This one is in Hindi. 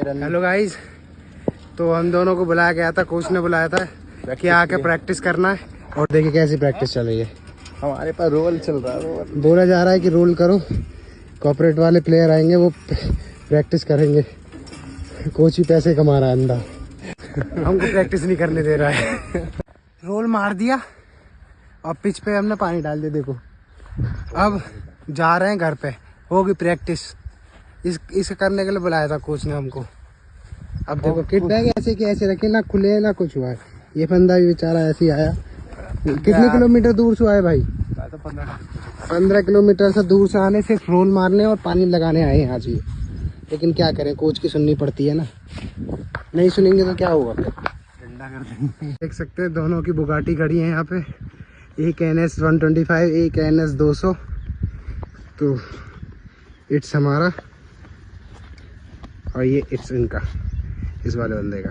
हेलो गाइस, तो हम दोनों को बुलाया गया था, कोच ने बुलाया था कि आके प्रैक्टिस करना है। और देखिए कैसी प्रैक्टिस चल रही है। हमारे पास रोल चल रहा है। रोल बोला जा रहा है कि रोल करो, कॉर्पोरेट वाले प्लेयर आएंगे, वो प्रैक्टिस करेंगे। कोच ही पैसे कमा रहा है अंदर, हमको प्रैक्टिस नहीं करने दे रहा है। रोल मार दिया और पिच पे हमने पानी डाल दिया। देखो अब जा रहे हैं घर पे, होगी प्रैक्टिस। इसे करने के लिए बुलाया था कोच ने हमको। अब देखो किट बैग ऐसे कि ऐसे रखे, ना खुले ना कुछ हुआ है। ये बंदा भी बेचारा ऐसे ही आया। कितने किलोमीटर दूर से आए भाई? 15 किलोमीटर से दूर से आने, सिर्फ रोल मारने और पानी लगाने आए हैं आज ये। लेकिन क्या करें, कोच की सुननी पड़ती है ना, नहीं सुनेंगे तो क्या होगा फिर। डंडा कर देंगे। देख सकते हैं दोनों की बुगाटी खड़ी है यहाँ पे, एक NS 125, एक NS 200। तो इट्स हमारा और ये इट्स इनका, इस वाले बंदे का।